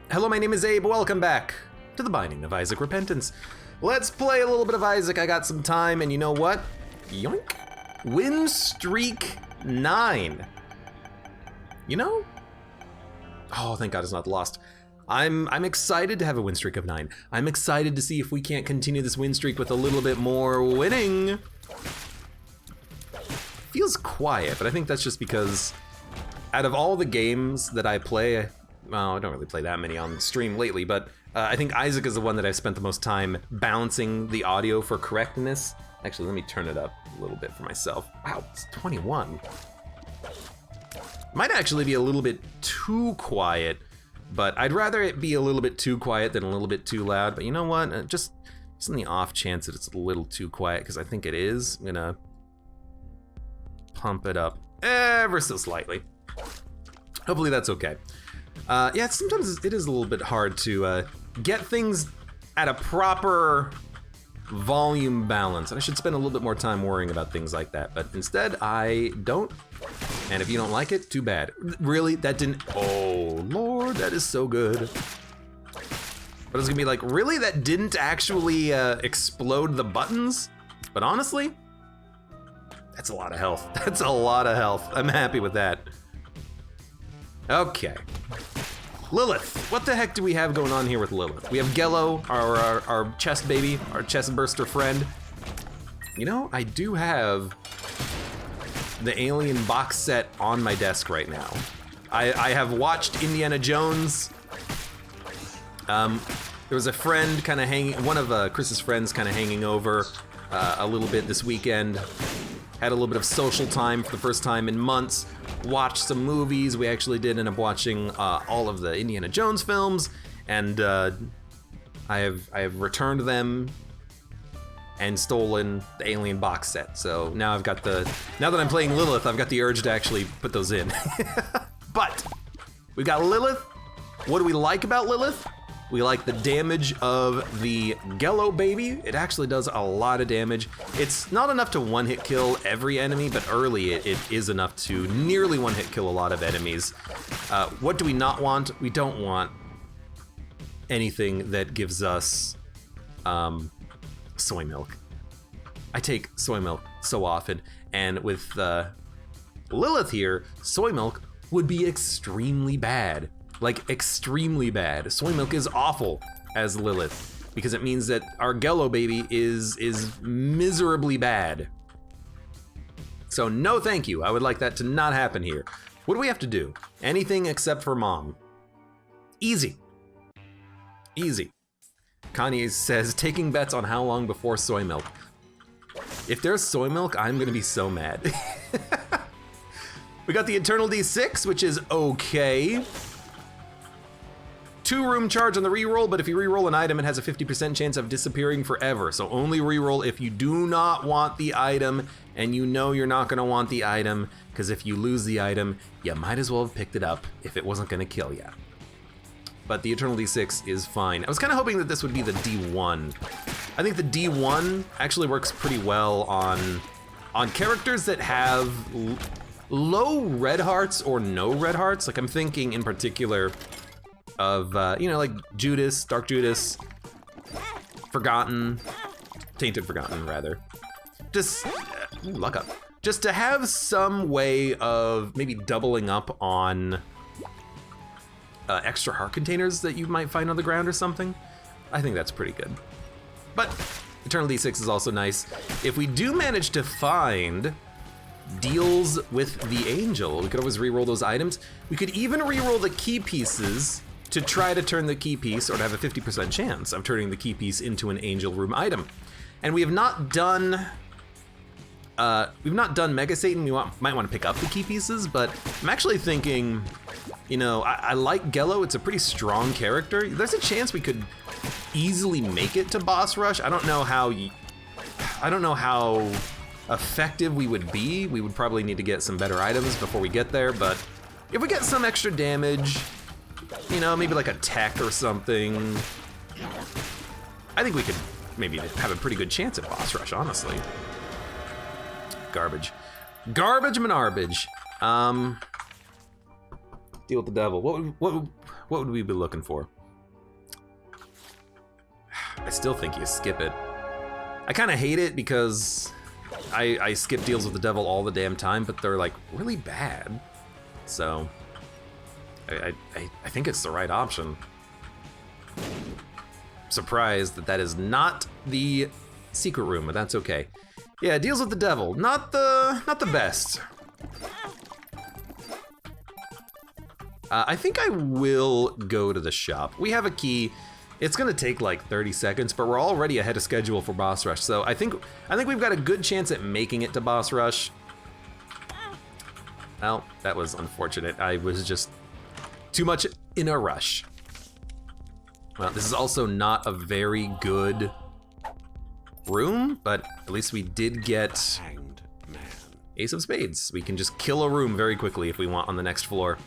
Hello, my name is Abe. Welcome back to the Binding of Isaac Repentance. Let's play a little bit of Isaac. I got some time, and you know what? Yoink. Win streak 9. You know? Oh, thank God it's not lost. I'm excited to have a win streak of 9. I'm excited to see if we can't continue this win streak with a little bit more winning. Feels quiet, but I think that's just because out of all the games that I play, well, I don't really play that many on stream lately, but I think Isaac is the one that I've spent the most time balancing the audio for correctness. Actually, let me turn it up a little bit for myself. Wow, it's 21. Might actually be a little bit too quiet, but I'd rather it be a little bit too quiet than a little bit too loud. But you know what? Just in the off chance that it's a little too quiet, because I think it is, I'm gonna pump it up ever so slightly. Hopefully that's okay. Yeah, sometimes it is a little bit hard to get things at a proper volume balance. And I should spend a little bit more time worrying about things like that. But instead, I don't. And if you don't like it, too bad. Really? That didn't... Oh, Lord, that is so good. But it's gonna be like, really? That didn't actually explode the buttons? But honestly, that's a lot of health. That's a lot of health. I'm happy with that. Okay. Lilith. What the heck do we have going on here with Lilith? We have Gello, our chest baby, our chest burster friend. You know, I do have the Alien box set on my desk right now. I have watched Indiana Jones. There was a friend kind of hanging, one of Chris's friends kind of hanging over a little bit this weekend. Had a little bit of social time for the first time in months. Watched some movies. We actually did end up watching all of the Indiana Jones films, and I have returned them and stolen the Alien box set. So now I've got now that I'm playing Lilith, I've got the urge to actually put those in. But we've got Lilith. What do we like about Lilith? We like the damage of the Gello baby. It actually does a lot of damage. It's not enough to one-hit kill every enemy, but early it is enough to nearly one-hit kill a lot of enemies. What do we not want? We don't want anything that gives us soy milk. I take soy milk so often, and with Lilith here, soy milk would be extremely bad. Like, extremely bad. Soy milk is awful as Lilith, because it means that our Gello baby is miserably bad. So no thank you. I would like that to not happen here. What do we have to do? Anything except for mom. Easy. Easy. Kanye says, taking bets on how long before soy milk. If there's soy milk, I'm gonna be so mad. We got the Eternal D6, which is okay. 2-room charge on the reroll, but if you reroll an item, it has a 50% chance of disappearing forever. So only reroll if you do not want the item, and you know you're not gonna want the item, because if you lose the item, you might as well have picked it up if it wasn't gonna kill you. But the Eternal D6 is fine. I was kind of hoping that this would be the D1. I think the D1 actually works pretty well on characters that have low red hearts or no red hearts. Like I'm thinking in particular of, you know, like Judas, Dark Judas, Forgotten, Tainted Forgotten, rather. Just, luck up. Just to have some way of maybe doubling up on extra heart containers that you might find on the ground or something. I think that's pretty good. But Eternal D6 is also nice. If we do manage to find deals with the angel, we could always reroll those items. We could even reroll the key pieces to try to turn the key piece, or to have a 50% chance of turning the key piece into an angel room item. And we have not done, Mega Satan. We might want to pick up the key pieces, but I'm actually thinking, you know, I like Gello. It's a pretty strong character. There's a chance we could easily make it to boss rush. I don't know how effective we would be. We would probably need to get some better items before we get there, but if we get some extra damage, you know, maybe like a tech or something, I think we could maybe have a pretty good chance at boss rush, honestly. Garbage. Garbage manarbage. Deal with the devil. What would we be looking for? I still think you skip it. I kind of hate it because I skip deals with the devil all the damn time, but they're like really bad. So I think it's the right option. Surprised that that is not the secret room, but that's okay. Yeah, deals with the devil. Not the best. I think I will go to the shop. We have a key. It's gonna take like 30 seconds, but we're already ahead of schedule for boss rush. So I think we've got a good chance at making it to boss rush. Well, that was unfortunate. I was just too much in a rush. Well, this is also not a very good room, but at least we did get Ace of Spades. We can just kill a room very quickly if we want on the next floor.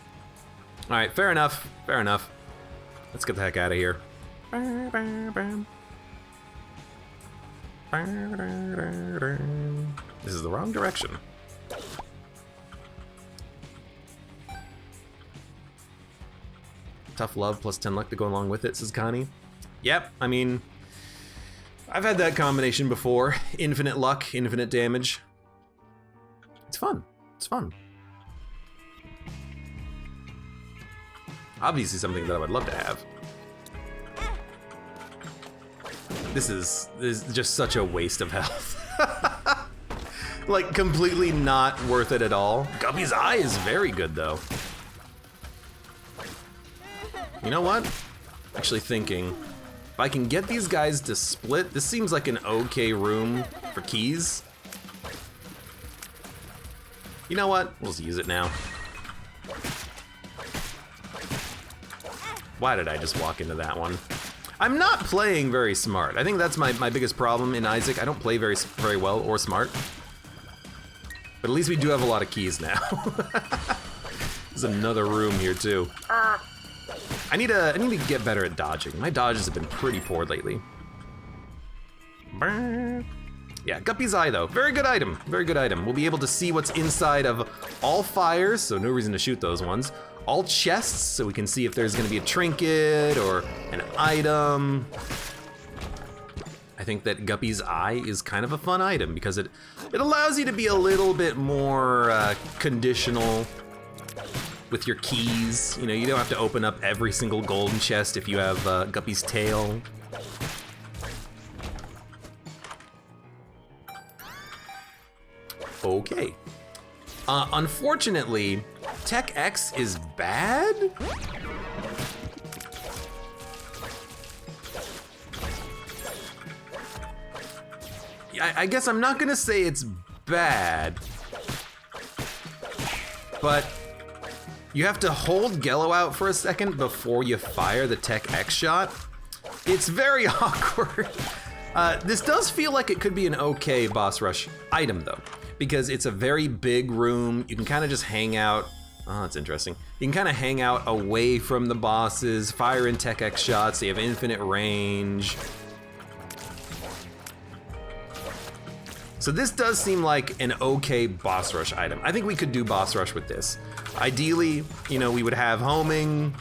All right, fair enough, fair enough. Let's get the heck out of here. This is the wrong direction. Tough love plus 10 luck to go along with it, says Connie. Yep, I mean, I've had that combination before. Infinite luck, infinite damage. It's fun, it's fun. Obviously something that I would love to have. This is just such a waste of health. Like, completely not worth it at all. Guppy's Eye is very good, though. You know what? Actually thinking, if I can get these guys to split, this seems like an okay room for keys. You know what? We'll just use it now. Why did I just walk into that one? I'm not playing very smart. I think that's my biggest problem in Isaac. I don't play very well or smart. But at least we do have a lot of keys now. There's another room here too. I need to get better at dodging. My dodges have been pretty poor lately. Yeah, Guppy's Eye though. Very good item. Very good item. We'll be able to see what's inside of all fires, so no reason to shoot those ones. All chests, so we can see if there's gonna be a trinket or an item. I think that Guppy's Eye is kind of a fun item because it allows you to be a little bit more conditional with your keys. You know, you don't have to open up every single golden chest if you have Guppy's tail. Okay. Unfortunately, Tech X is bad? I guess I'm not gonna say it's bad, but you have to hold Gello out for a second before you fire the Tech X shot. It's very awkward. This does feel like it could be an okay boss rush item though, because it's a very big room. You can kind of just hang out. Oh, that's interesting. You can kind of hang out away from the bosses, fire in Tech X shots, so you have infinite range. So this does seem like an okay boss rush item. I think we could do boss rush with this. Ideally, you know, we would have homing.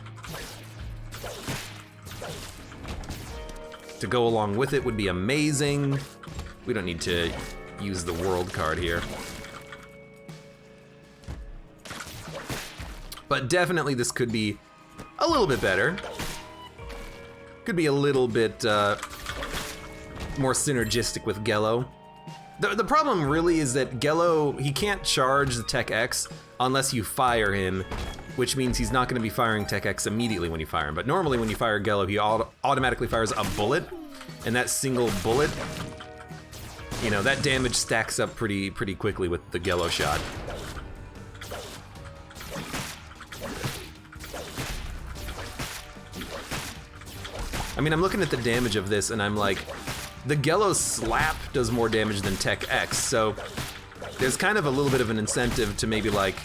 To go along with it would be amazing. We don't need to use the world card here. But definitely this could be a little bit better. Could be a little bit more synergistic with Gello. The problem really is that Gello, he can't charge the Tech X unless you fire him, which means he's not gonna be firing Tech X immediately when you fire him. But normally when you fire Gello, he automatically fires a bullet, and that single bullet, you know, that damage stacks up pretty quickly with the Gello shot. I mean, I'm looking at the damage of this and I'm like, the Gello slap does more damage than Tech X, so there's kind of a little bit of an incentive to maybe like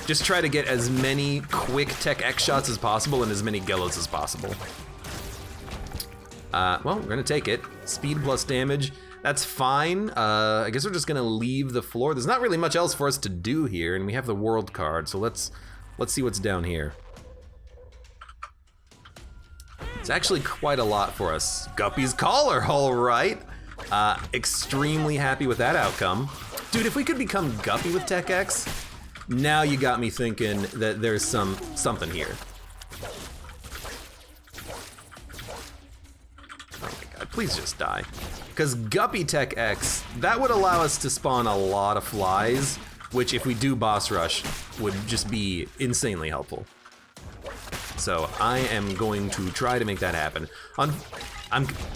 just try to get as many quick Tech X shots as possible and as many Gellos as possible. Well, we're gonna take it. Speed plus damage. That's fine. I guess we're just gonna leave the floor. There's not really much else for us to do here, and we have the world card, so let's see what's down here. It's actually quite a lot for us. Guppy's collar, all right. Extremely happy with that outcome. Dude, if we could become Guppy with Tech X, now you got me thinking that there's something here. Oh my god, please just die. Because Guppy Tech X, that would allow us to spawn a lot of flies, which if we do boss rush, would just be insanely helpful. So I am going to try to make that happen.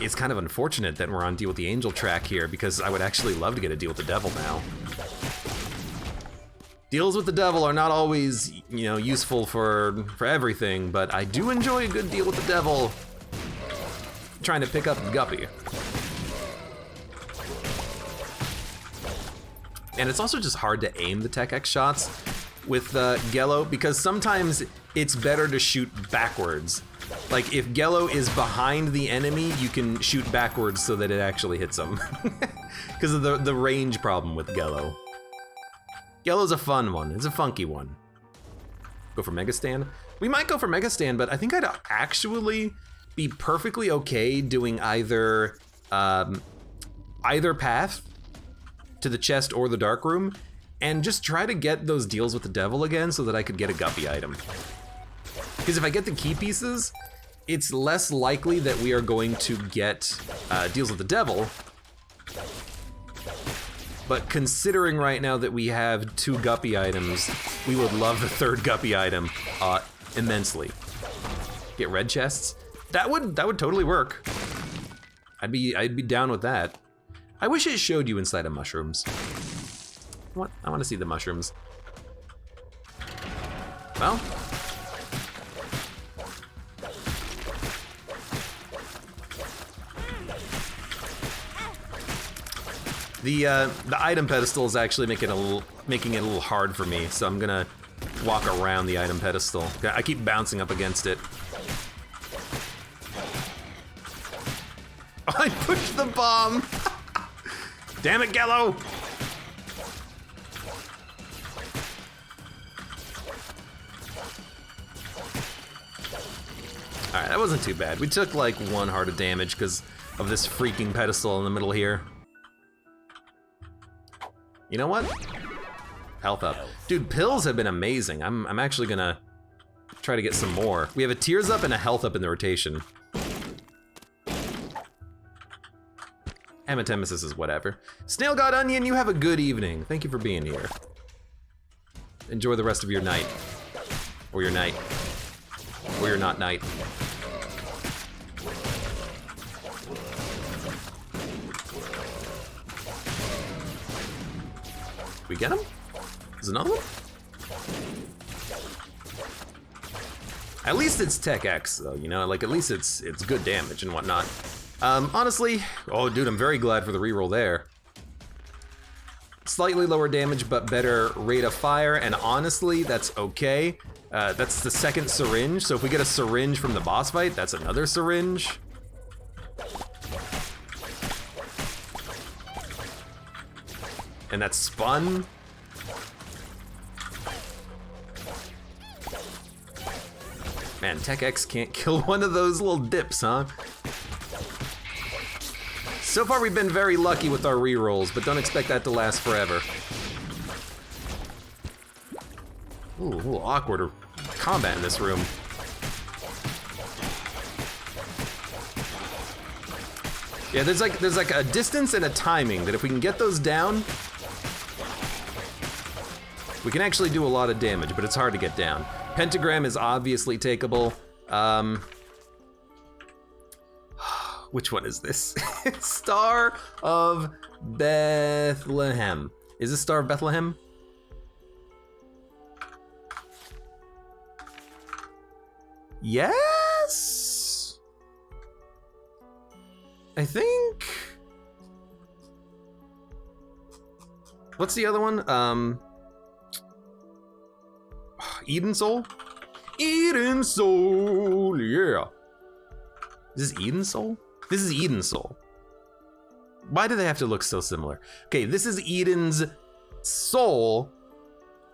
It's kind of unfortunate that we're on Deal with the Angel track here, because I would actually love to get a Deal with the Devil now. Deals with the Devil are not always, you know, useful for everything, but I do enjoy a good Deal with the Devil. Trying to pick up Guppy. And it's also just hard to aim the Tech X shots with Gello, because sometimes it's better to shoot backwards. Like if Gello is behind the enemy, you can shoot backwards so that it actually hits them. Because of the range problem with Gello. Gello's a fun one, it's a funky one. Go for Mega Stand? We might go for Mega Stand, but I think I'd actually be perfectly okay doing either path to the chest or the dark room, and just try to get those deals with the devil again so that I could get a Guppy item. Because if I get the key pieces, it's less likely that we are going to get deals with the devil. But considering right now that we have 2 Guppy items, we would love the 3rd Guppy item immensely. Get red chests? That would totally work. I'd be down with that. I wish it showed you inside of mushrooms. What? I want to see the mushrooms. Well. The item pedestal is actually making it a little hard for me, so I'm gonna walk around the item pedestal. I keep bouncing up against it. I pushed the bomb! Damn it, Gello! Alright, that wasn't too bad. We took like 1 heart of damage because of this freaking pedestal in the middle here. You know what? Health up. Dude, pills have been amazing. I'm actually gonna try to get some more. We have a tears up and a health up in the rotation. Hematemesis is whatever. Snail God Onion, you have a good evening. Thank you for being here. Enjoy the rest of your night. Or your night. Or your not night. We get him? Is another one? At least it's Tech X though, you know, like at least it's good damage and whatnot. Honestly, oh dude, I'm very glad for the reroll there. Slightly lower damage, but better rate of fire, and honestly, that's okay. That's the 2nd syringe, so if we get a syringe from the boss fight, that's another syringe. And that's spun. Man, Tech X can't kill one of those little dips, huh? So far we've been very lucky with our rerolls, but don't expect that to last forever. Ooh, a little awkward combat in this room. Yeah, there's like a distance and a timing that if we can get those down, we can actually do a lot of damage, but it's hard to get down. Pentagram is obviously takeable. Which one is this? Star of Bethlehem. Is this Star of Bethlehem? Yes? I think. What's the other one? Eden Soul? Eden Soul, yeah. Is this Eden Soul? This is Eden Soul. Why do they have to look so similar? Okay, this is Eden's soul,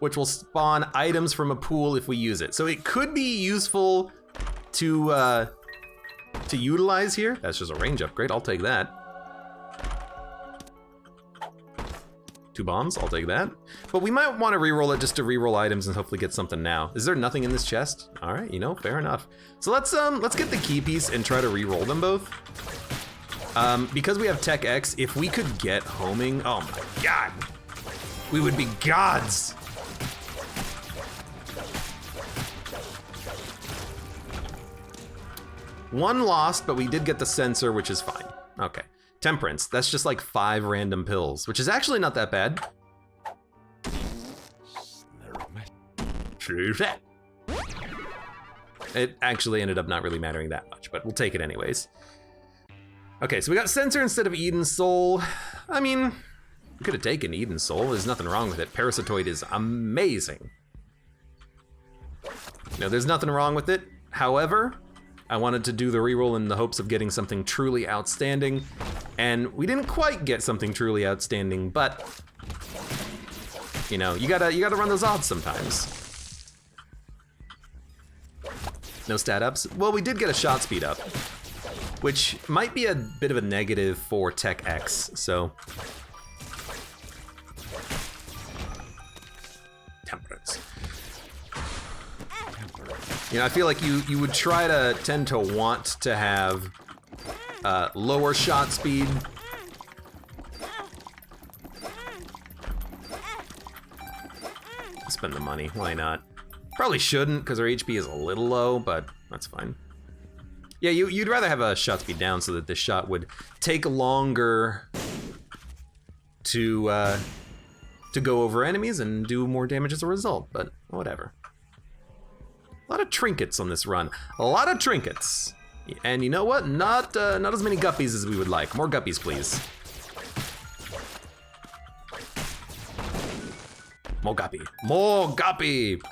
which will spawn items from a pool if we use it. So it could be useful to utilize here. That's just a range upgrade, I'll take that. 2 bombs, I'll take that. But we might want to reroll it just to reroll items and hopefully get something now. Is there nothing in this chest? All right, you know, fair enough. So let's get the key piece and try to reroll them both. Because we have Tech X, if we could get homing, oh my god, we would be gods. One lost, but we did get the sensor, which is fine. Okay. Temperance, that's just like 5 random pills, which is actually not that bad. It actually ended up not really mattering that much, but we'll take it anyways. Okay, so we got sensor instead of Eden's soul. I mean, we could have taken Eden's soul, there's nothing wrong with it. Parasitoid is amazing. No, there's nothing wrong with it. However, I wanted to do the reroll in the hopes of getting something truly outstanding, and we didn't quite get something truly outstanding, but you know, you gotta run those odds sometimes. No stat ups. Well, we did get a shot speed up, which might be a bit of a negative for Tech X, so. Temperance. You know, I feel like you would tend to want to have lower shot speed. Spend the money, why not? Probably shouldn't, because our HP is a little low, but that's fine. Yeah, you'd rather have a shot speed down so that this shot would take longer to go over enemies and do more damage as a result, but whatever. A lot of trinkets on this run. A lot of trinkets. And you know what? Not as many guppies as we would like. More guppies, please. More guppy. More guppy!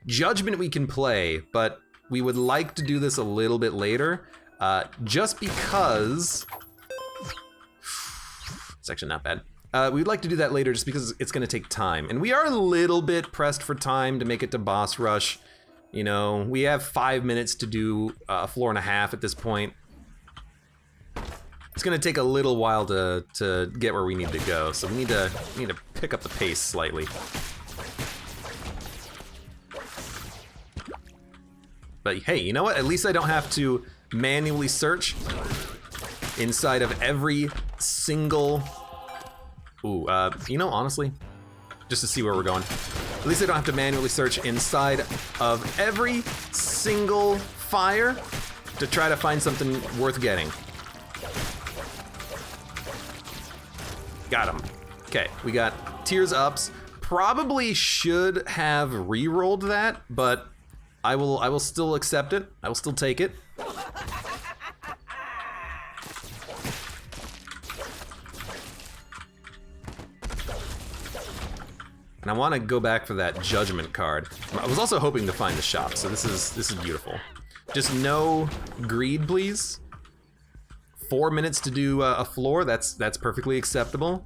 Judgment we can play, but we would like to do this a little bit later, just because... It's actually not bad. We'd like to do that later just because it's gonna take time. And we are a little bit pressed for time to make it to boss rush. You know, we have 5 minutes to do a floor and a half at this point. It's gonna take a little while to get where we need to go, so we need to pick up the pace slightly. But hey, you know what? At least I don't have to manually search inside of every single... Ooh, you know, honestly, just to see where we're going. At least I don't have to manually search inside of every single fire to try to find something worth getting. Got him. Okay, we got Tears Ups. Probably should have re-rolled that, but I will still accept it. I will still take it. And I want to go back for that judgment card. I was also hoping to find the shop, so this is beautiful. Just no greed, please. 4 minutes to do a floor, that's perfectly acceptable.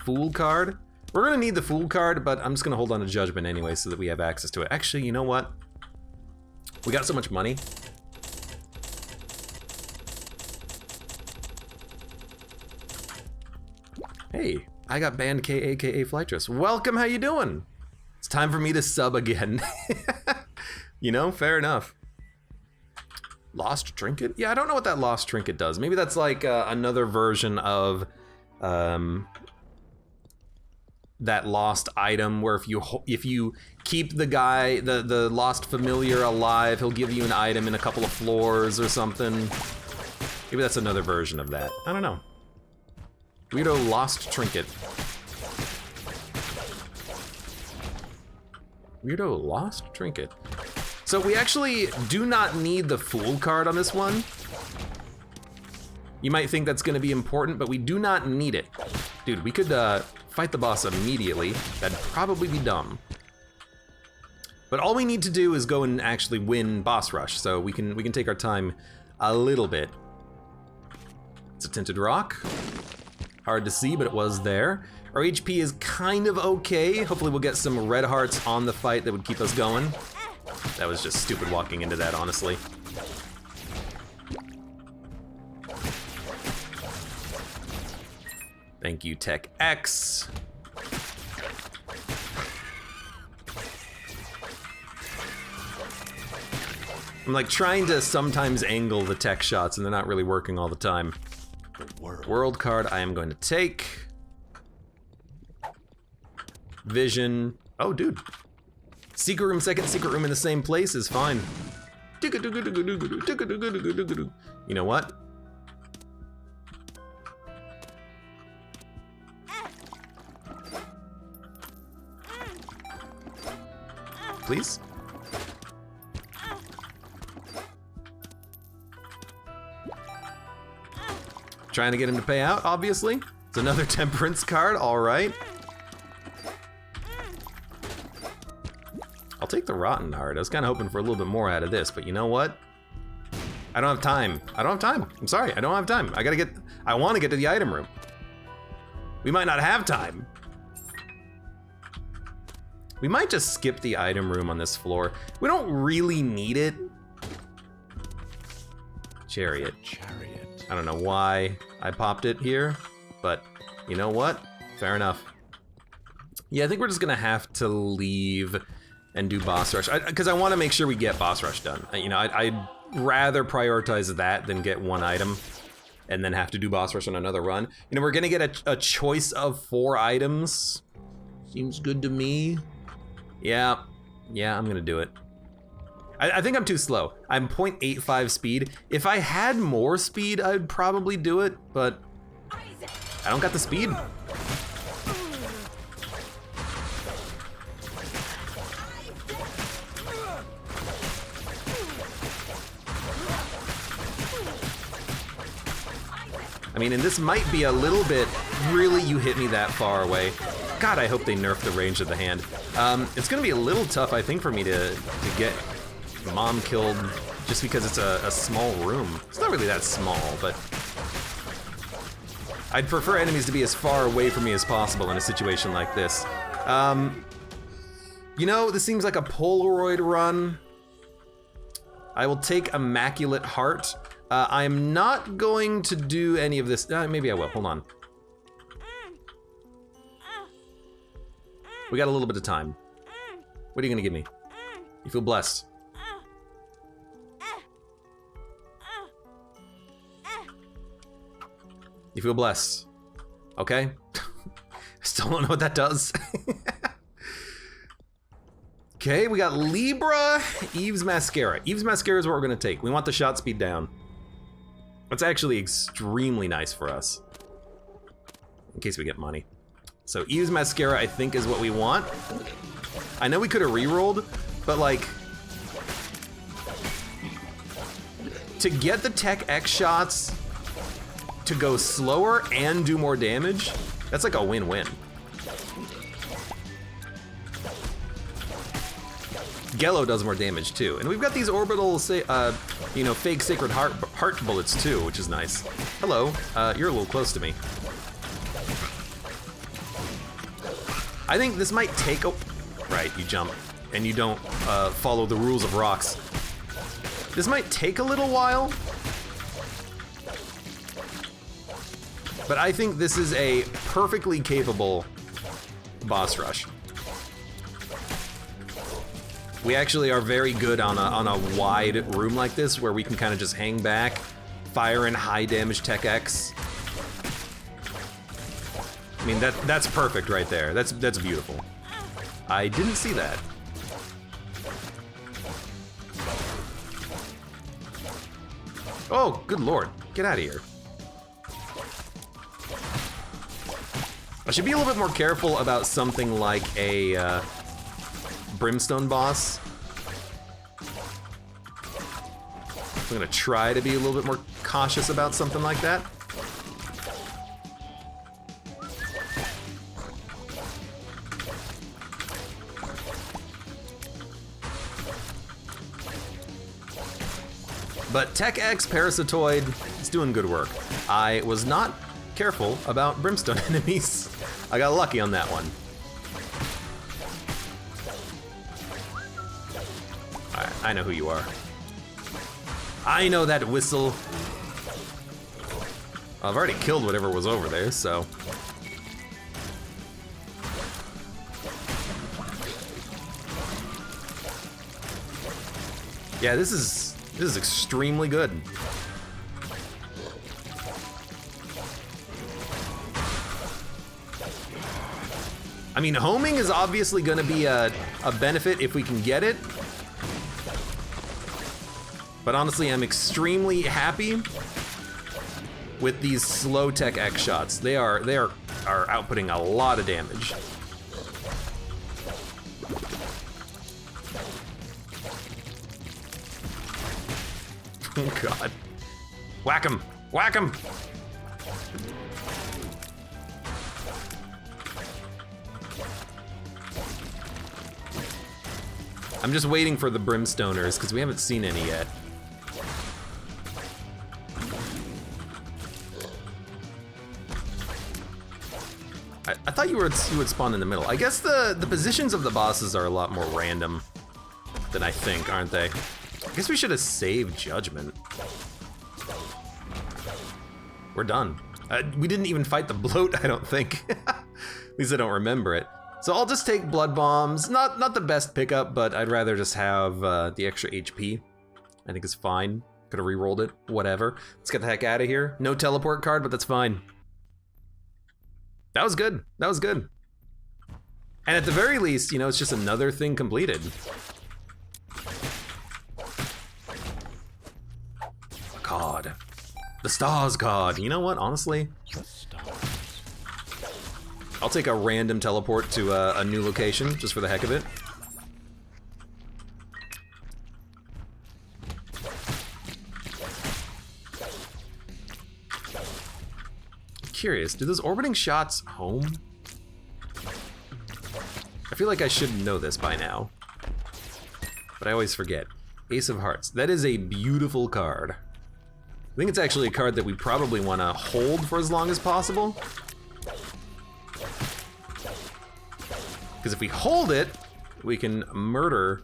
Fool card. We're gonna need the fool card, but I'm just gonna hold on to judgment anyway so that we have access to it. Actually, you know what? We got so much money. Hey. I got banned K, aka Flytress. Welcome, how you doing? It's time for me to sub again. You know, fair enough. Lost trinket? Yeah, I don't know what that lost trinket does. Maybe that's like another version of that lost item where if you keep the guy, the lost familiar alive, he'll give you an item in a couple of floors or something. Maybe that's another version of that. I don't know. Weirdo lost trinket. Weirdo lost trinket. So we actually do not need the fool card on this one. You might think that's gonna be important, but we do not need it. Dude, we could fight the boss immediately. That'd probably be dumb. But all we need to do is go and actually win boss rush, so we can take our time a little bit. It's a tinted rock. Hard to see, but it was there. Our HP is kind of okay. Hopefully we'll get some red hearts on the fight that would keep us going. That was just stupid walking into that, honestly. Thank you, Tech X. I'm like trying to sometimes angle the tech shots and they're not really working all the time. World card I am going to take. Vision. Oh, dude. Secret room, second secret room in the same place is fine. You know what? Please? Trying to get him to pay out, obviously. It's another temperance card, all right. I'll take the rotten heart. I was kind of hoping for a little bit more out of this, but you know what? I don't have time. I don't have time. I'm sorry, I don't have time. I want to get to the item room. We might not have time. We might just skip the item room on this floor. We don't really need it. Chariot. I don't know why I popped it here, but you know what? Fair enough. Yeah, I think we're just gonna have to leave and do boss rush, because I want to make sure we get boss rush done. You know, I'd rather prioritize that than get one item and then have to do boss rush on another run. You know, we're gonna get a choice of 4 items. Seems good to me. Yeah, I'm gonna do it. I think I'm too slow. I'm 0.85 speed. If I had more speed, I'd probably do it, but I don't got the speed. I mean, and this might be a little bit, really you hit me that far away. God, I hope they nerf the range of the hand. It's gonna be a little tough, I think, for me to get Mom killed just because it's a small room. It's not really that small, but I'd prefer enemies to be as far away from me as possible in a situation like this. You know, this seems like a Polaroid run. I will take Immaculate Heart. I am not going to do any of this. Maybe I will, hold on. We got a little bit of time. What are you gonna give me? You feel blessed. You feel blessed. Okay? Still don't know what that does. Okay, we got Libra, Eve's Mascara. Eve's Mascara is what we're gonna take. We want the shot speed down. That's actually extremely nice for us. In case we get money. So Eve's Mascara, I think, is what we want. I know we could have re-rolled, but like, to get the Tech X shots to go slower and do more damage, that's like a win-win. Gello does more damage too, and we've got these orbital, you know, fake Sacred Heart bullets too, which is nice. Hello, you're a little close to me. I think this might take a... Right, you jump, and you don't follow the rules of rocks. This might take a little while, but I think this is a perfectly capable boss rush. We actually are very good on a wide room like this, where we can kind of just hang back, fire in high damage Tech X. I mean, that's perfect right there. That's beautiful. I didn't see that. Oh, good lord. Get out of here. I should be a little bit more careful about something like a Brimstone boss. I'm gonna try to be a little bit more cautious about something like that. But Tech X Parasitoid is doing good work. I was not careful about brimstone enemies. I got lucky on that one. Alright, I know who you are. I know that whistle. I've already killed whatever was over there, so. Yeah, this is extremely good. I mean, homing is obviously gonna be a benefit if we can get it. But honestly, I'm extremely happy with these slow tech X shots. They are outputting a lot of damage. Oh God. Whack him! Whack him! I'm just waiting for the brimstoners because we haven't seen any yet. I thought you would spawn in the middle. I guess the positions of the bosses are a lot more random than I think, aren't they? I guess we should have saved Judgment. We're done. We didn't even fight the bloat, I don't think. At least I don't remember it. So I'll just take blood bombs. Not the best pickup, but I'd rather just have the extra HP. I think it's fine. Could have re-rolled it, whatever. Let's get the heck out of here. No teleport card, but that's fine. That was good. That was good. And at the very least, you know, it's just another thing completed. God. The stars god. You know what, honestly? I'll take a random teleport to a new location, just for the heck of it. I'm curious, do those orbiting shots home? I feel like I should know this by now, but I always forget. Ace of Hearts. That is a beautiful card. I think it's actually a card that we probably want to hold for as long as possible. Because if we hold it, we can murder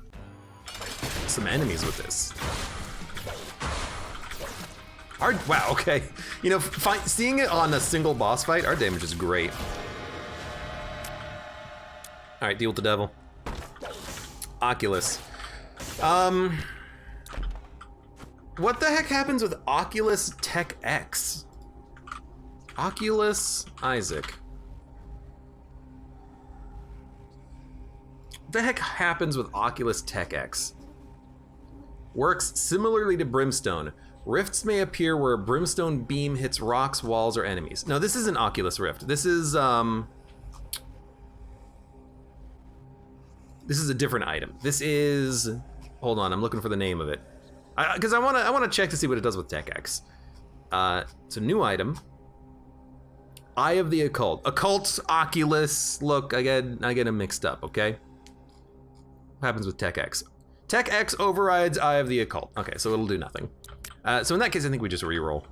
some enemies with this. Wow, okay. You know, seeing it on a single boss fight, our damage is great. All right, deal with the devil. Oculus. What the heck happens with Oculus Tech X? Oculus Isaac. What the heck happens with Oculus Tech X? Works similarly to Brimstone. Rifts may appear where a brimstone beam hits rocks, walls, or enemies. No, this isn't Oculus Rift. This is a different item. This is, hold on, I'm looking for the name of it. Because I wanna check to see what it does with Tech X. It's a new item. Eye of the Occult. Occult, Oculus. Look, I get them mixed up. Okay. What happens with Tech X? Tech X overrides Eye of the Occult. Okay, so it'll do nothing. So in that case, I think we just re-roll.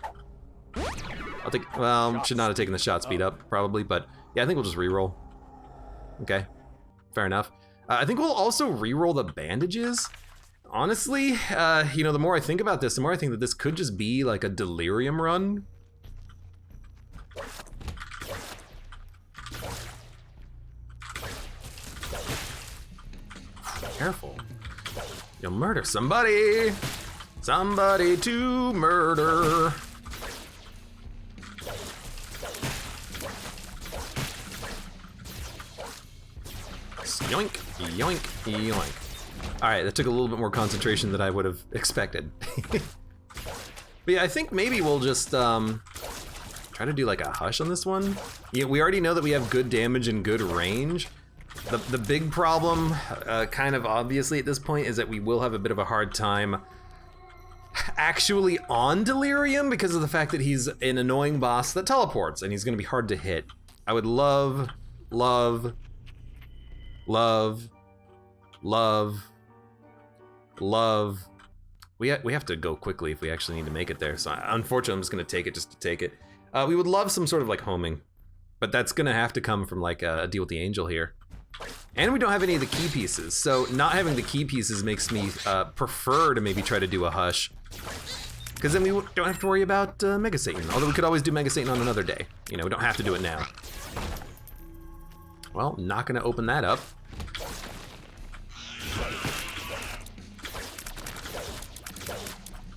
I'll take. Well, should not have taken the shot speed up probably, but yeah, I think we'll just re-roll. Okay, fair enough. I think we'll also re-roll the bandages. Honestly, you know, the more I think about this, the more I think that this could just be like a delirium run. Careful. You'll murder somebody. Somebody to murder. Yoink, yoink, yoink. All right, that took a little bit more concentration than I would have expected. But yeah, I think maybe we'll just try to do like a hush on this one. Yeah, we already know that we have good damage and good range. The big problem, kind of obviously at this point, is that we will have a bit of a hard time actually on Delirium because of the fact that he's an annoying boss that teleports and he's gonna be hard to hit. I would love. We have to go quickly if we actually need to make it there. So unfortunately, I'm just gonna take it just to take it. We would love some sort of like homing, but that's gonna have to come from like a deal with the angel here. And we don't have any of the key pieces, so not having the key pieces makes me prefer to maybe try to do a hush. Because then we don't have to worry about Mega Satan, although we could always do Mega Satan on another day. You know, we don't have to do it now. Well, not gonna open that up.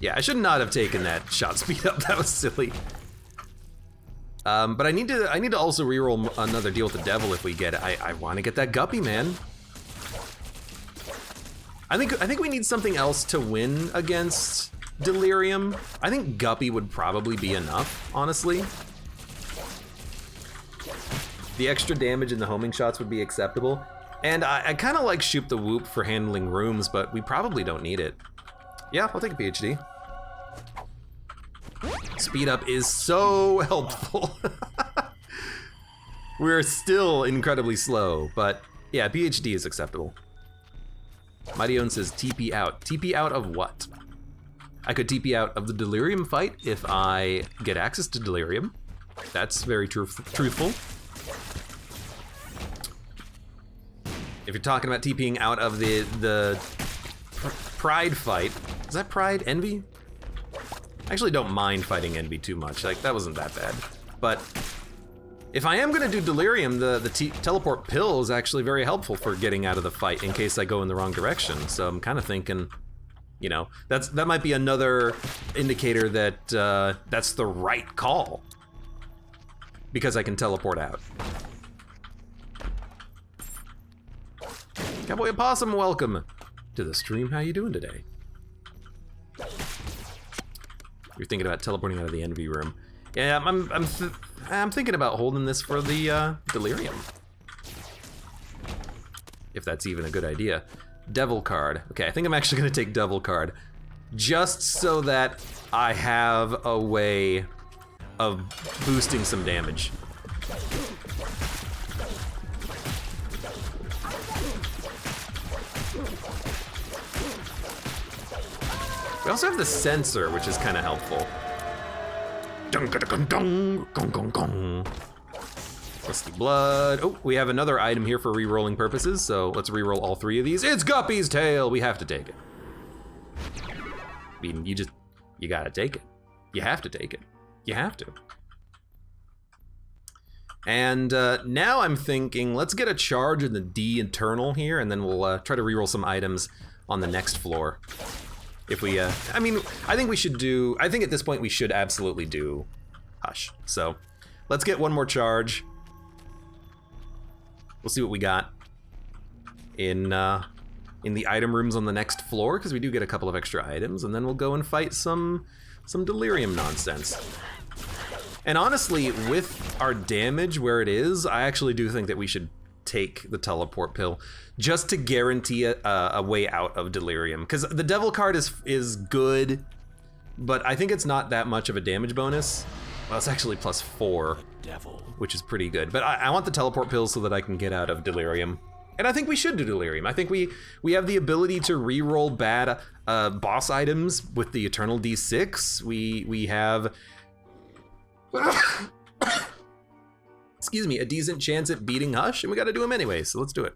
Yeah, I should not have taken that shot speed up. That was silly. But I need to also reroll another deal with the devil if we get it. I want to get that guppy, man. I think we need something else to win against Delirium. I think guppy would probably be enough, honestly. The extra damage in the homing shots would be acceptable. And I kind of like Shoop the Whoop for handling rooms, but we probably don't need it. Yeah, I'll take a PhD. Speed up is so helpful. We're still incredibly slow, but yeah, PhD is acceptable. Mighty Owen says TP out. TP out of what? I could TP out of the Delirium fight if I get access to Delirium. That's very truthful. If you're talking about TPing out of the Pride fight, is that Pride? Envy? I actually don't mind fighting Envy too much. Like, that wasn't that bad. But if I am gonna do Delirium, the teleport pill is actually very helpful for getting out of the fight in case I go in the wrong direction. So I'm kind of thinking, you know, that might be another indicator that that's the right call. Because I can teleport out. Cowboy Opossum, welcome to the stream. How you doing today? You're thinking about teleporting out of the Envy room. Yeah, I'm thinking about holding this for the Delirium. If that's even a good idea. Devil card. Okay, I think I'm actually gonna take Devil card. Just so that I have a way of boosting some damage. We also have the sensor, which is kind of helpful. Rusty blood. Oh, we have another item here for re-rolling purposes, so let's re-roll all three of these. It's Guppy's tail. We have to take it. I mean, you gotta take it. You have to take it. You have to. And now I'm thinking, let's get a charge in the D internal here, and then we'll try to re-roll some items on the next floor. If we, I mean, I think at this point we should absolutely do Hush. So let's get one more charge. We'll see what we got in the item rooms on the next floor, because we do get a couple of extra items, and then we'll go and fight some Delirium nonsense. And honestly, with our damage where it is, I actually do think that we should take the teleport pill just to guarantee a way out of Delirium, because the Devil card is good, but I think it's not that much of a damage bonus. Well, it's actually +4, Devil, which is pretty good, but I want the teleport pill so that I can get out of Delirium. And I think we should do Delirium. I think we have the ability to re-roll bad boss items with the Eternal D6. We have excuse me, a decent chance at beating Hush, and we gotta do him anyway, so let's do it.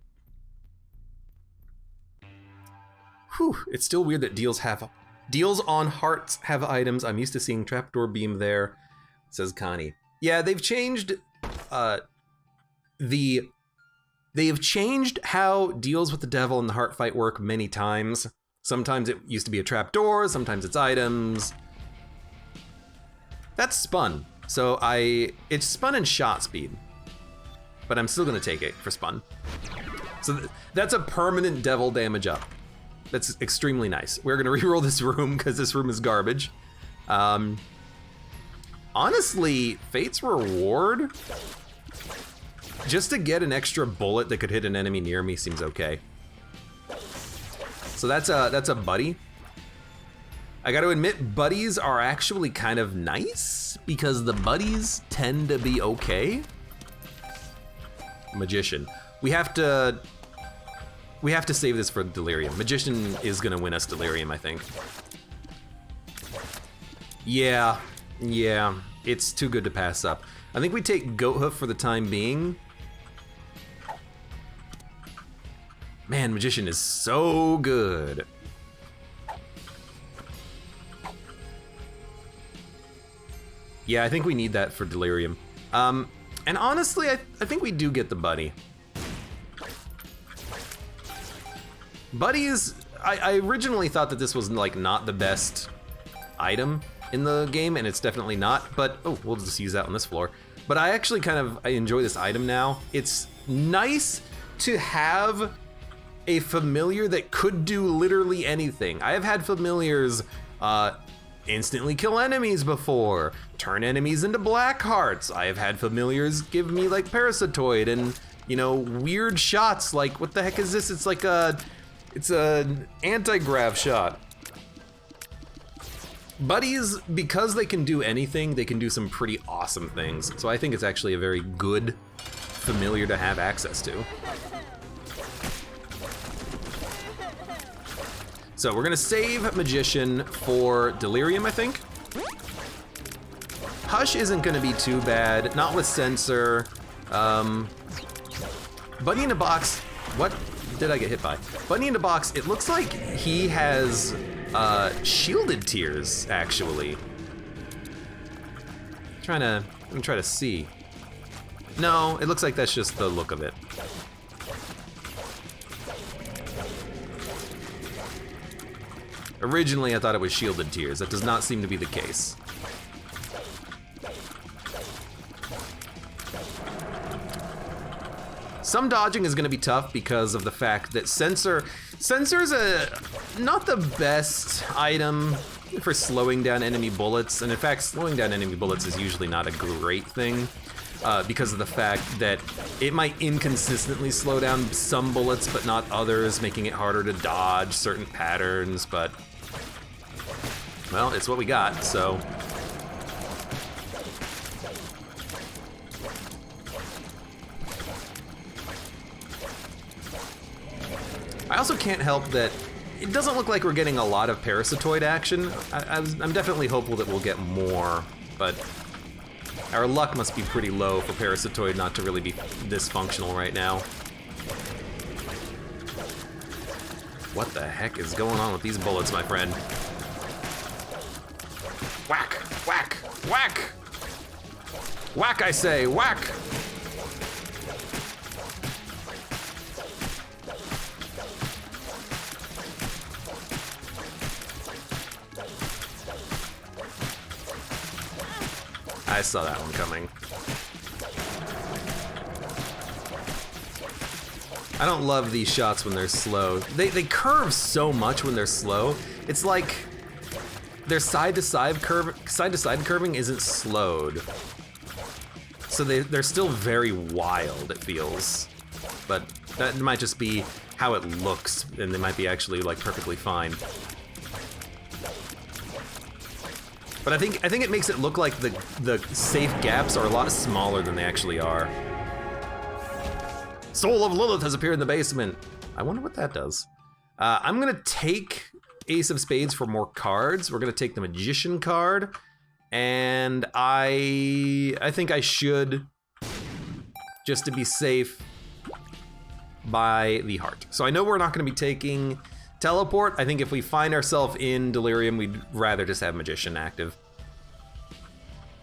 Whew, it's still weird that deals on hearts have items. I'm used to seeing Trapdoor Beam there, says Connie. Yeah, they've changed they've changed how deals with the devil and the heart fight work many times. Sometimes it used to be a trapdoor, sometimes it's items. That's spun. So it's spun and shot speed, but I'm still gonna take it for spun. So that's a permanent devil damage up. That's extremely nice. We're gonna reroll this room because this room is garbage. Honestly, Fate's Reward, just to get an extra bullet that could hit an enemy near me seems okay. So that's a buddy. I gotta admit, buddies are actually kind of nice because the buddies tend to be okay. Magician. We have to save this for Delirium. Magician is gonna win us Delirium, I think. Yeah. It's too good to pass up. I think we take Goat Hoof for the time being. Man, Magician is so good. Yeah, I think we need that for Delirium. And honestly, I think we do get the Buddy. Buddy is... I originally thought that this was like not the best item in the game, and it's definitely not, but... Oh, we'll just use that on this floor. But I actually I enjoy this item now. It's nice to have a familiar that could do literally anything. I have had familiars instantly kill enemies before, turn enemies into black hearts. I have had familiars give me like Parasitoid and, you know, weird shots like, what the heck is this? It's like it's an anti-grav shot. Buddies, because they can do anything, they can do some pretty awesome things. So I think it's actually a very good familiar to have access to. So we're gonna save Magician for Delirium, I think. Hush isn't gonna be too bad, not with Sensor. Bunny in a Box, what did I get hit by? Bunny in a Box, it looks like he has shielded tears, actually. I'm gonna try to see. No, it looks like that's just the look of it. Originally, I thought it was shielded tears. That does not seem to be the case. Some dodging is going to be tough because of the fact that Sensor's not the best item for slowing down enemy bullets. And in fact, slowing down enemy bullets is usually not a great thing because of the fact that it might inconsistently slow down some bullets but not others, making it harder to dodge certain patterns. But, well, it's what we got, so. I also can't help that it doesn't look like we're getting a lot of Parasitoid action. I'm definitely hopeful that we'll get more, but our luck must be pretty low for Parasitoid not to really be this functional right now. What the heck is going on with these bullets, my friend? Whack! Whack! Whack! Whack, I say! Whack! I saw that one coming. I don't love these shots when they're slow. They curve so much when they're slow. It's like their side-to-side curving isn't slowed. So they're still very wild, it feels. But that might just be how it looks, and they might be actually like perfectly fine. But I think it makes it look like the safe gaps are a lot smaller than they actually are. Soul of Lilith has appeared in the basement. I wonder what that does. I'm gonna take Ace of Spades for more cards. We're gonna take the Magician card, and I think I should, just to be safe, buy the heart. So I know we're not gonna be taking Teleport. I think if we find ourselves in Delirium, we'd rather just have Magician active.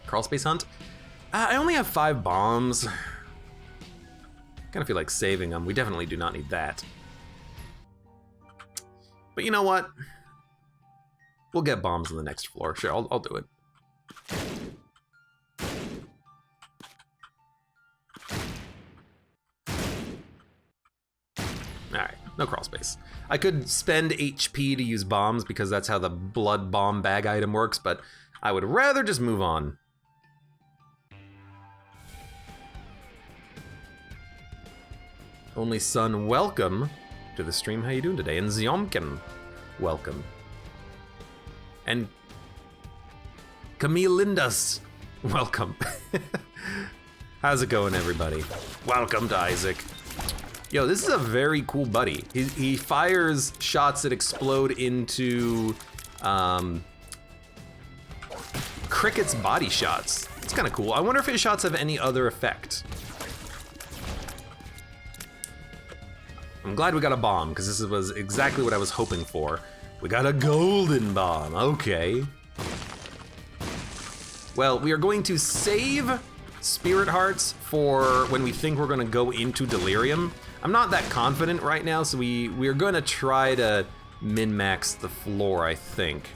Crawl Space Hunt? I only have 5 bombs. Kinda feel like saving them. We definitely do not need that. But you know what? We'll get bombs on the next floor. Sure, I'll do it. Alright, no crawl space. I could spend HP to use bombs because that's how the blood bomb bag item works, but I would rather just move on. Only Sun, welcome to the stream. How you doing today? And Zyomkin, welcome. And Camille Lindas, welcome. How's it going, everybody? Welcome to Isaac. Yo, this is a very cool buddy. He fires shots that explode into Cricket's body shots. It's kind of cool. I wonder if his shots have any other effect. I'm glad we got a bomb, because this was exactly what I was hoping for. We got a golden bomb, okay. Well, we are going to save Spirit Hearts for when we think we're gonna go into Delirium. I'm not that confident right now, so we're gonna try to min-max the floor, I think.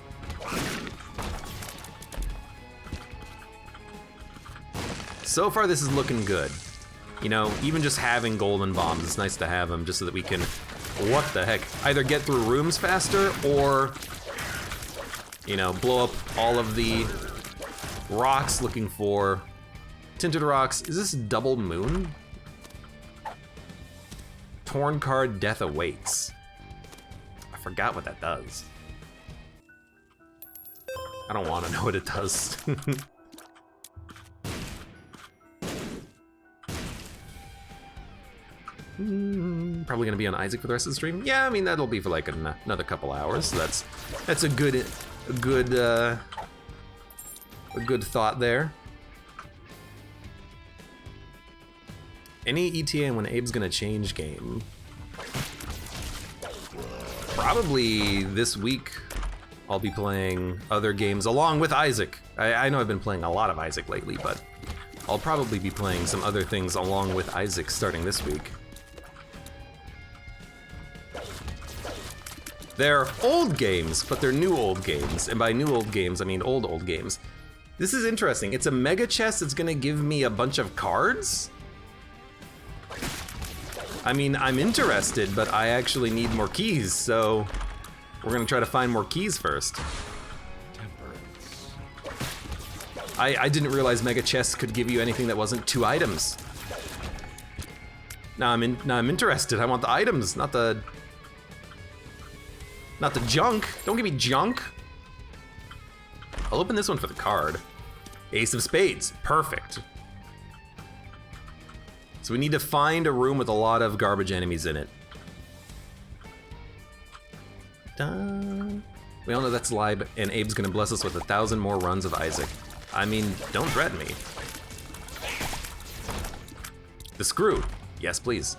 So far, this is looking good. You know, even just having golden bombs, it's nice to have them just so that we can, what the heck, either get through rooms faster or, you know, blow up all of the rocks looking for tinted rocks. Is this double moon? Torn card, death awaits. I forgot what that does. I don't want to know what it does. Probably gonna be on Isaac for the rest of the stream. Yeah, I mean that'll be for like another couple hours. So that's a good thought there. Any ETA when Abe's gonna change game? Probably this week. I'll be playing other games along with Isaac. I know I've been playing a lot of Isaac lately, but I'll probably be playing some other things along with Isaac starting this week. They're old games, but they're new old games. And by new old games, I mean old games. This is interesting. It's a mega chest that's gonna give me a bunch of cards? I mean, I'm interested, but I actually need more keys, so we're gonna try to find more keys first. I didn't realize mega chests could give you anything that wasn't 2 items. Now I'm interested. I want the items, not the junk. Don't give me junk. I'll open this one for the card. Ace of Spades, perfect. So we need to find a room with a lot of garbage enemies in it. Dun. We all know that's Lib, and Abe's gonna bless us with 1,000 more runs of Isaac. I mean, don't threaten me. The screw, yes please.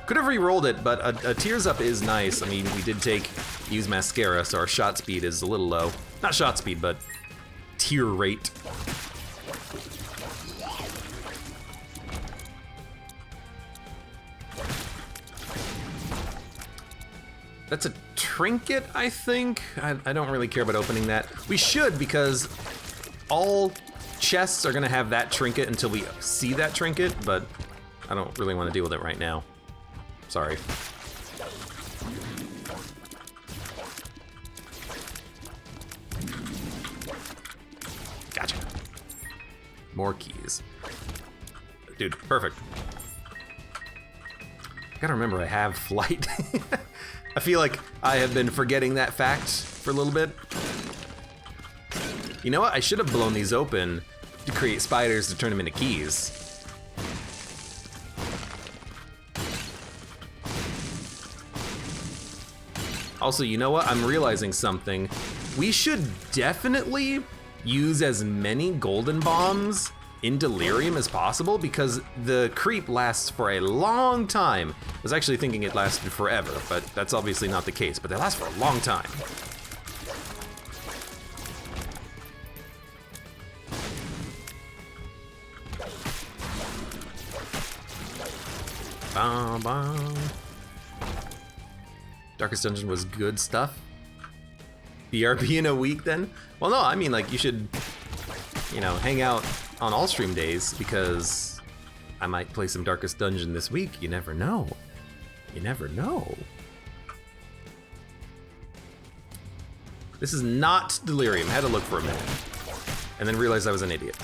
Could have re-rolled it, but a Tears Up is nice. I mean, we did use Mascara, so our shot speed is a little low. Not shot speed, but tear rate. That's a trinket, I think. I don't really care about opening that. We should, because all chests are gonna have that trinket until we see that trinket, but I don't really want to deal with it right now. Sorry. Gotcha. More keys. Dude, perfect. I gotta remember I have flight. I feel like I have been forgetting that fact for a little bit. You know what? I should have blown these open to create spiders to turn them into keys. Also, you know what? I'm realizing something. We should definitely use as many golden bombs in Delirium as possible, because the creep lasts for a long time. I was actually thinking it lasted forever, but that's obviously not the case, but they last for a long time. Bom, bom. Darkest Dungeon was good stuff. BRB in a week then? Well, no, I mean, like, you should, you know, hang out on all stream days, because I might play some Darkest Dungeon this week. You never know. You never know. This is not Delirium. Had to look for a minute. And then realized I was an idiot.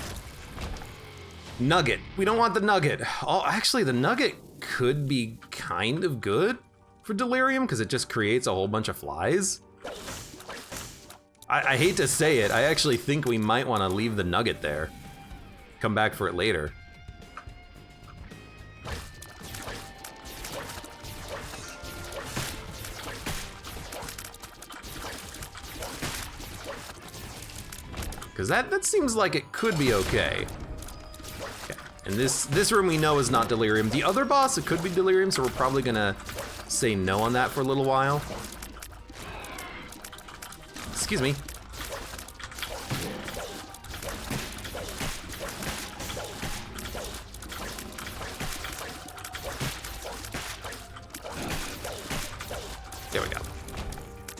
Nugget. We don't want the nugget. Oh, actually, the nugget could be kind of good for Delirium, because it just creates a whole bunch of flies. I hate to say it, I actually think we might want to leave the nugget there. Come back for it later. because that seems like it could be okay. Okay, and this room we know is not delirium. The other boss, it could be delirium, so we're probably gonna say no on that for a little while. Excuse me. There we go.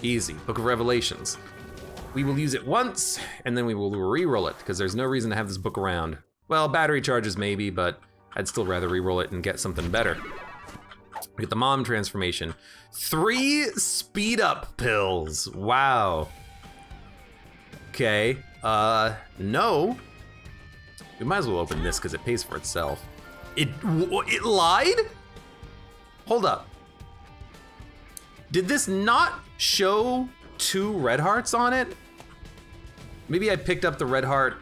Easy. Book of Revelations. We will use it once, and then we will re-roll it, because there's no reason to have this book around. Well, battery charges maybe, but I'd still rather re-roll it and get something better. We get the mom transformation. 3 speed up pills. Wow. Okay, no. We might as well open this because it pays for itself. It lied? Hold up. Did this not show 2 red hearts on it? Maybe I picked up the red heart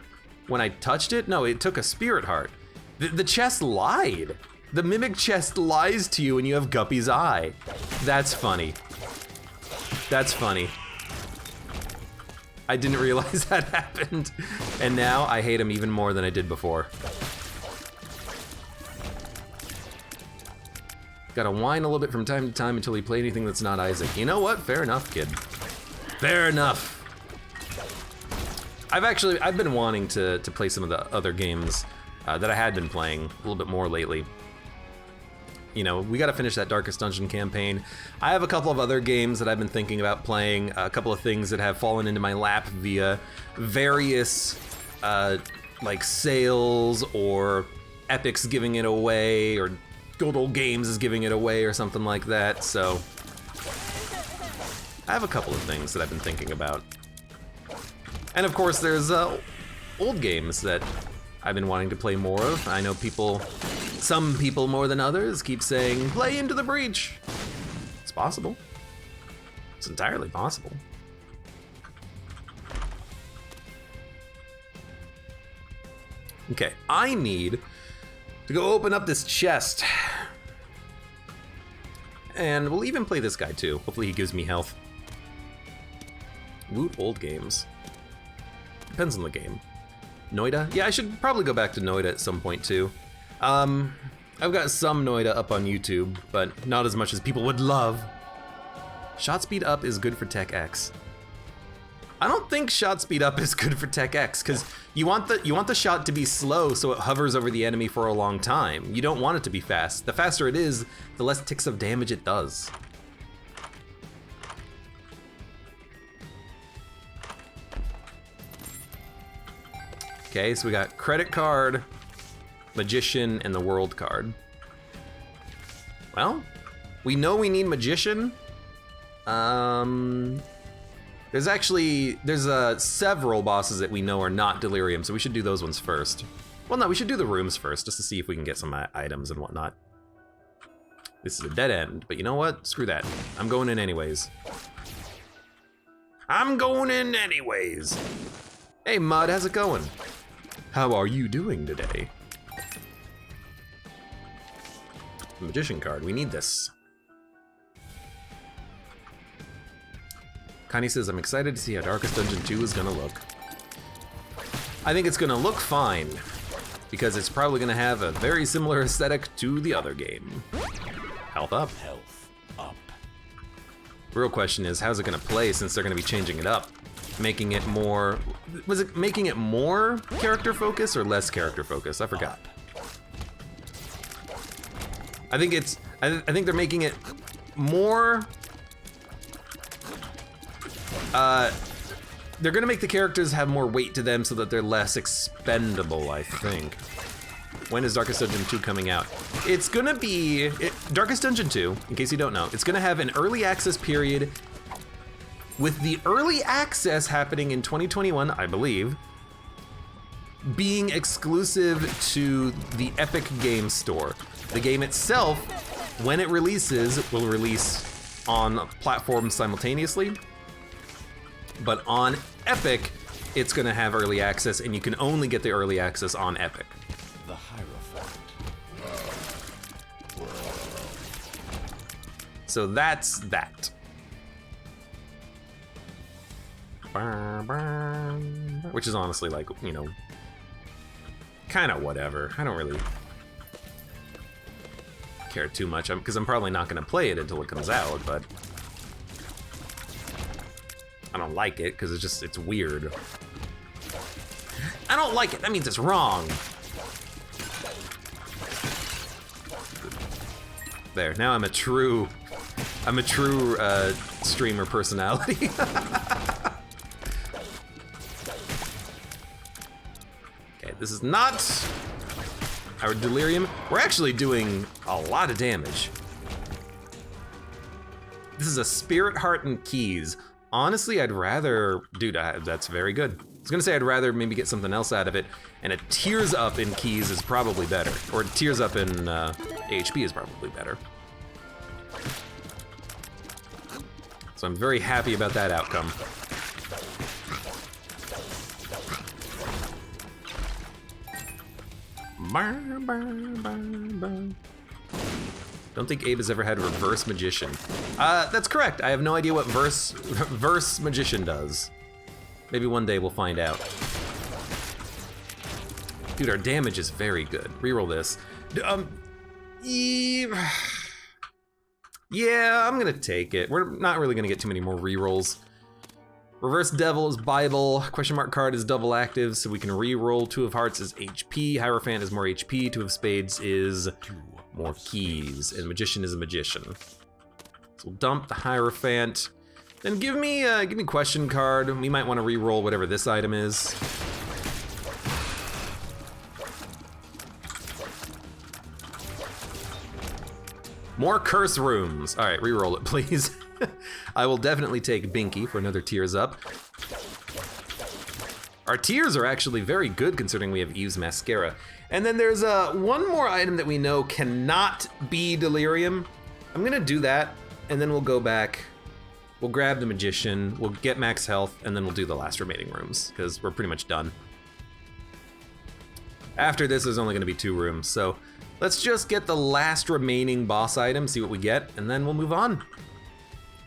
when I touched it? No, it took a spirit heart. The chest lied. The mimic chest lies to you and you have Guppy's eye. That's funny. That's funny. I didn't realize that happened. And now I hate him even more than I did before. Gotta whine a little bit from time to time until you play anything that's not Isaac. You know what? Fair enough, kid. Fair enough. I've been wanting to play some of the other games that I had been playing a little bit more lately. You know, we gotta finish that Darkest Dungeon campaign. I have a couple of other games that I've been thinking about playing, a couple of things that have fallen into my lap via various like sales or Epic's giving it away or Good Old Games is giving it away or something like that, so I have a couple of things that I've been thinking about. And of course there's old games that I've been wanting to play more of. I know some people more than others keep saying, play Into the Breach. It's possible. It's entirely possible. Okay, I need to go open up this chest. And we'll even play this guy too. Hopefully he gives me health. Loot old games. Depends on the game. Noida? Yeah, I should probably go back to Noida at some point too. I've got some Noida up on YouTube, but not as much as people would love. Shot speed up is good for Tech X. I don't think shot speed up is good for Tech X, because you want the shot to be slow so it hovers over the enemy for a long time. You don't want it to be fast. The faster it is, the less ticks of damage it does. Okay, so we got credit card, magician, and the world card. Well, we know we need magician. There's several bosses that we know are not delirium, so we should do those ones first. Well, no, we should do the rooms first, just to see if we can get some items and whatnot. This is a dead end, but you know what? Screw that. I'm going in anyways. I'm going in anyways. Hey, Mud, how's it going? How are you doing today? Magician card, we need this. Connie says, I'm excited to see how Darkest Dungeon 2 is gonna look. I think it's gonna look fine, because it's probably gonna have a very similar aesthetic to the other game. Health up. Health up. The real question is, how's it gonna play since they're gonna be changing it up? Making it more, was it making it more character focus or less character focus? I forgot. I think they're making it more, they're gonna make the characters have more weight to them so that they're less expendable, I think. When is Darkest Dungeon 2 coming out? It's gonna be, Darkest Dungeon 2, in case you don't know, it's gonna have an early access period with the early access happening in 2021, I believe, being exclusive to the Epic Game Store. The game itself, when it releases, will release on platforms simultaneously, but on Epic, it's gonna have early access, and you can only get the early access on Epic. The Hierophant. So that's that. which is honestly like, you know, kind of whatever. I don't really care too much, because I'm probably not going to play it until it comes out, but I don't like it because it's weird. I don't like it, that means it's wrong. There, now I'm a true streamer personality. Okay, this is not our delirium. We're actually doing a lot of damage. This is a spirit heart and keys. Honestly, I'd rather, dude, that's very good. I was gonna say I'd rather maybe get something else out of it, and a tears up in keys is probably better, or tears up in HP is probably better. So I'm very happy about that outcome. Don't think Abe has ever had a reverse magician. That's correct. I have no idea what verse magician does. Maybe one day we'll find out. Dude, our damage is very good. Reroll this. Yeah, I'm gonna take it. We're not really gonna get too many more rerolls. Reverse Devil is Bible. Question mark card is double active, so we can reroll. Two of Hearts is HP. Hierophant is more HP. Two of Spades is more keys. And Magician is a Magician. So we'll dump the Hierophant. Then give me question card. We might want to reroll whatever this item is. More curse rooms. All right, reroll it, please. I will definitely take Binky for another tears up. Our tears are actually very good considering we have Eve's Mascara. And then there's one more item that we know cannot be delirium. I'm gonna do that, and then we'll go back. We'll grab the Magician, we'll get max health, and then we'll do the last remaining rooms, because we're pretty much done. After this, there's only gonna be 2 rooms, so let's just get the last remaining boss item, see what we get, and then we'll move on.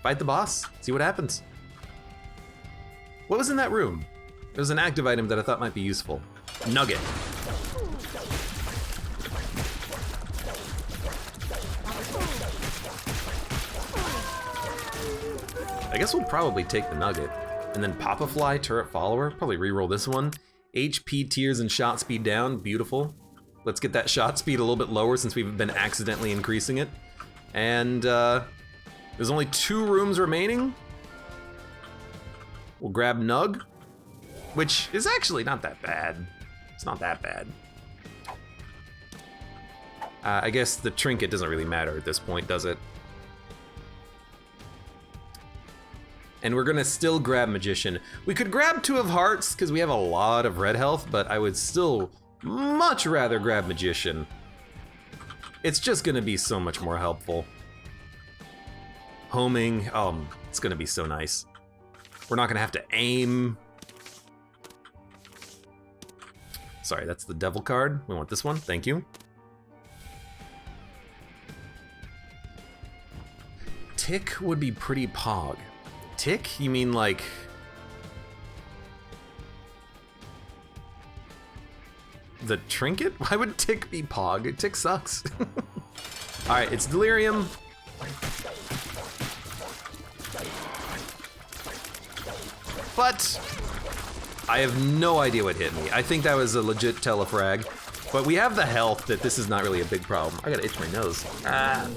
Fight the boss, see what happens. What was in that room? There was an active item that I thought might be useful. Nugget. I guess we'll probably take the nugget. And then Papa Fly, Turret Follower, probably reroll this one. HP, tears, and shot speed down, beautiful. Let's get that shot speed a little bit lower since we've been accidentally increasing it. And there's only 2 rooms remaining. We'll grab Nug, which is actually not that bad. It's not that bad. I guess the trinket doesn't really matter at this point, does it? And we're gonna still grab Magician. We could grab 2 of Hearts because we have a lot of red health, but I would still much rather grab Magician. It's just gonna be so much more helpful. Homing, it's gonna be so nice. We're not gonna have to aim. Sorry, that's the devil card. We want this one, thank you. Tick would be pretty pog. Tick? You mean like... the trinket? Why would Tick be pog? Tick sucks. Alright, it's delirium. But I have no idea what hit me. I think that was a legit telefrag. But we have the health that this is not really a big problem. I gotta itch my nose. Ah.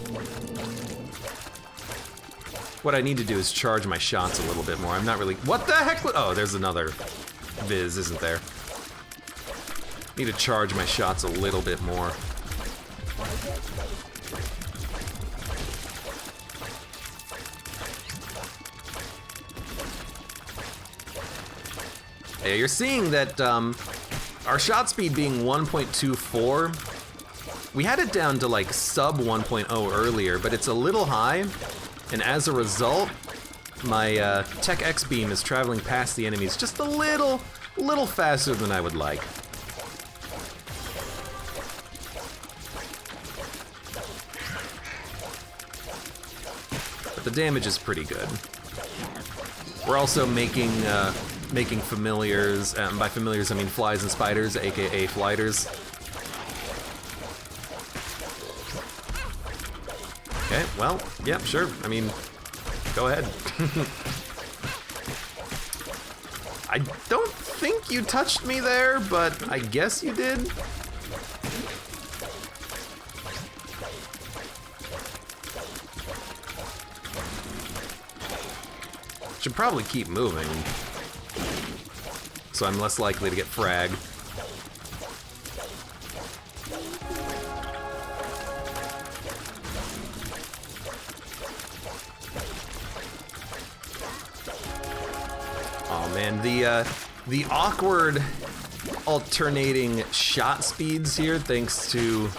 What I need to do is charge my shots a little bit more. I'm not really... What the heck? Oh, there's another Viz, isn't there? Need to charge my shots a little bit more. Yeah, you're seeing that our shot speed being 1.24, we had it down to like sub 1.0 earlier, but it's a little high. And as a result, my Tech X beam is traveling past the enemies just a little faster than I would like. But the damage is pretty good. We're also making making familiars. By familiars, I mean flies and spiders, aka flighters. Okay, well, yeah, sure. I mean, go ahead. I don't think you touched me there, but I guess you did. Should probably keep moving, so I'm less likely to get fragged. Oh man, the awkward alternating shot speeds here, thanks to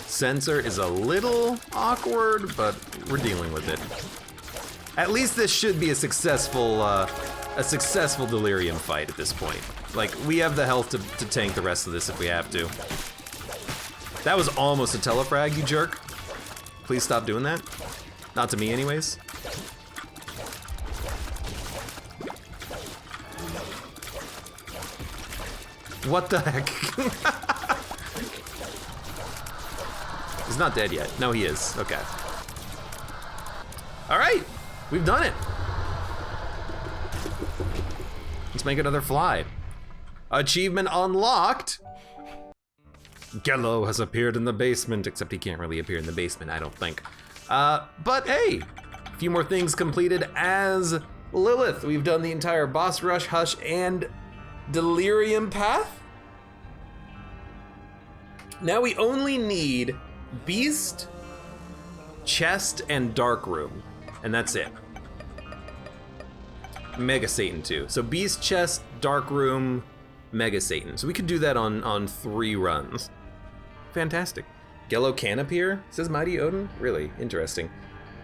sensor, is a little awkward, but we're dealing with it. At least this should be a successful delirium fight at this point. Like, we have the health to tank the rest of this if we have to. That was almost a telefrag, you jerk. Please stop doing that. Not to me, anyways. What the heck? He's not dead yet. No, he is. Okay. All right, we've done it. Let's make another fly. Achievement unlocked. Gello has appeared in the basement, except he can't really appear in the basement, I don't think. But hey, a few more things completed as Lilith. We've done the entire boss rush, hush, and delirium path. Now we only need Beast, Chest, and Dark Room, and that's it. Mega Satan too. So Beast, Chest, Dark Room, Mega Satan. So we could do that on 3 runs. Fantastic. Gello can appear, says Mighty Odin. Really interesting.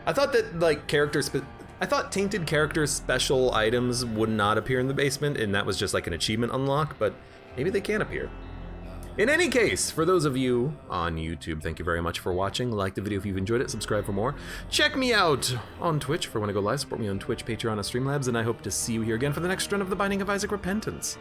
I thought that like I thought tainted characters' special items would not appear in the basement, and that was just like an achievement unlock, but maybe they can appear. In any case, for those of you on YouTube, thank you very much for watching. Like the video if you've enjoyed it, subscribe for more. Check me out on Twitch for when I go live, support me on Twitch, Patreon, and Streamlabs, and I hope to see you here again for the next run of The Binding of Isaac Repentance.